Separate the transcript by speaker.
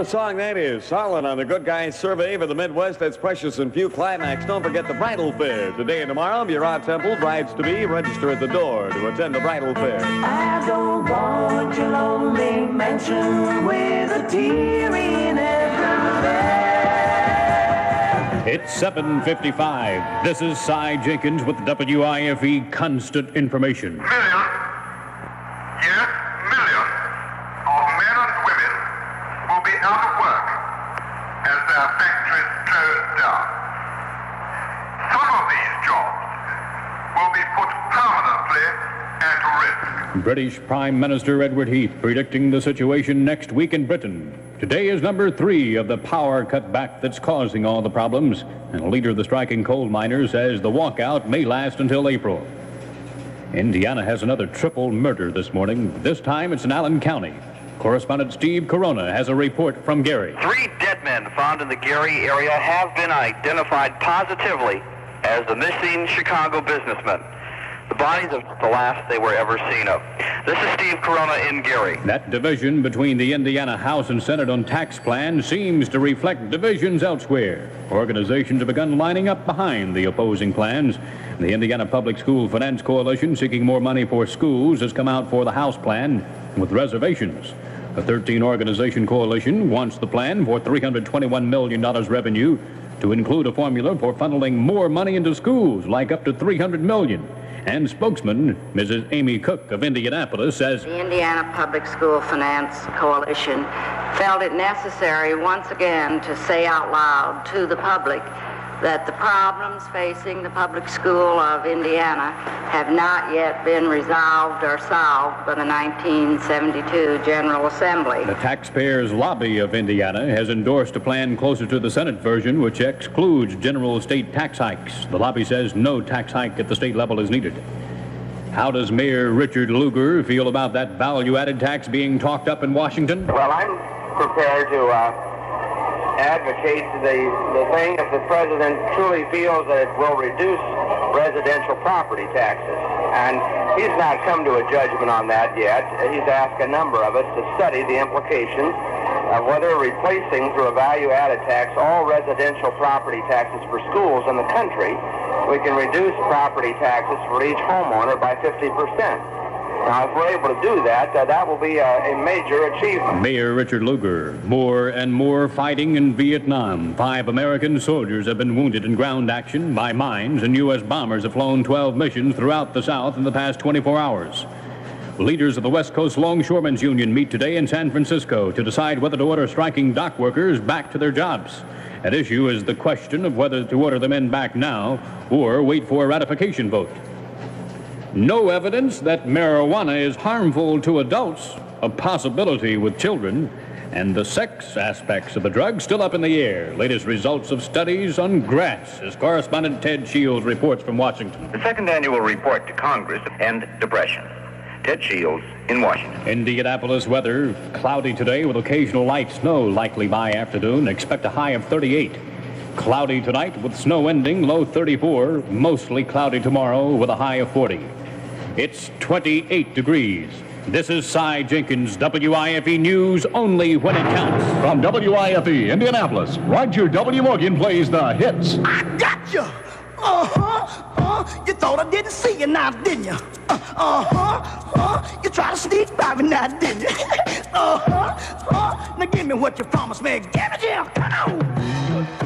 Speaker 1: song that is. Solid on the Good Guys survey for the Midwest. That's Precious and Few Climax. Don't forget the Bridal Fair. Today and tomorrow, Murat Temple, brides to be, register at the door to attend the Bridal Fair.
Speaker 2: I don't want your lonely mansion with a tear in every bed.
Speaker 3: It's 7:55. This is Cy Jenkins with WIFE Constant Information.
Speaker 4: Millions, yes, millions of men and women will be out of work as their factories close down. Some of these jobs will be put permanently at risk.
Speaker 3: British Prime Minister Edward Heath predicting the situation next week in Britain. Today is number 3 of the power cutback that's causing all the problems, and a leader of the striking coal miners says the walkout may last until April. Indiana has another triple murder this morning. This time it's in Allen County. Correspondent Steve Corona has a report from Gary.
Speaker 5: 3 dead men found in the Gary area have been identified positively as the missing Chicago businessmen. The bodies of the last they were ever seen of. This is Steve Corona in Gary.
Speaker 3: That division between the Indiana House and Senate on tax plan seems to reflect divisions elsewhere. Organizations have begun lining up behind the opposing plans. The Indiana Public School Finance Coalition, seeking more money for schools, has come out for the House plan with reservations. The 13-organization coalition wants the plan for $321 million revenue to include a formula for funneling more money into schools, like up to $300 million. And spokesman Mrs. Amy Cook of Indianapolis says
Speaker 6: the Indiana Public School Finance Coalition felt it necessary once again to say out loud to the public that the problems facing the public school of Indiana have not yet been resolved or solved by the 1972 General Assembly.
Speaker 3: The taxpayers' lobby of Indiana has endorsed a plan closer to the Senate version, which excludes general state tax hikes. The lobby says no tax hike at the state level is needed. How does Mayor Richard Lugar feel about that value-added tax being talked up in Washington?
Speaker 7: Well, I'm prepared to advocate the thing if the president truly feels that it will reduce residential property taxes. And he's not come to a judgment on that yet. He's asked a number of us to study the implications of whether replacing through a value-added tax all residential property taxes for schools in the country, we can reduce property taxes for each homeowner by 50%. Now, if we're able to do that, that will be a major achievement.
Speaker 3: Mayor Richard Lugar. More and more fighting in Vietnam. 5 American soldiers have been wounded in ground action by mines, and U.S. bombers have flown 12 missions throughout the South in the past 24 hours. Leaders of the West Coast Longshoremen's Union meet today in San Francisco to decide whether to order striking dock workers back to their jobs. At issue is the question of whether to order the men back now or wait for a ratification vote. No evidence that marijuana is harmful to adults, a possibility with children, and the sex aspects of the drug still up in the air. Latest results of studies on grass, as correspondent Ted Shields reports from Washington.
Speaker 5: The second annual report to Congress and depression. Ted Shields in Washington.
Speaker 3: Indianapolis weather, cloudy today with occasional light snow likely by afternoon. Expect a high of 38. Cloudy tonight with snow ending, low 34. Mostly cloudy tomorrow with a high of 40. It's 28 degrees. This is Cy Jenkins, WIFE News, only when it counts.
Speaker 8: From WIFE, Indianapolis, Roger W. Morgan plays the hits.
Speaker 2: I got you. You thought I didn't see you now, didn't you? You tried to sneak by me now, didn't you? Now give me what you promised me. Give it here. Come on.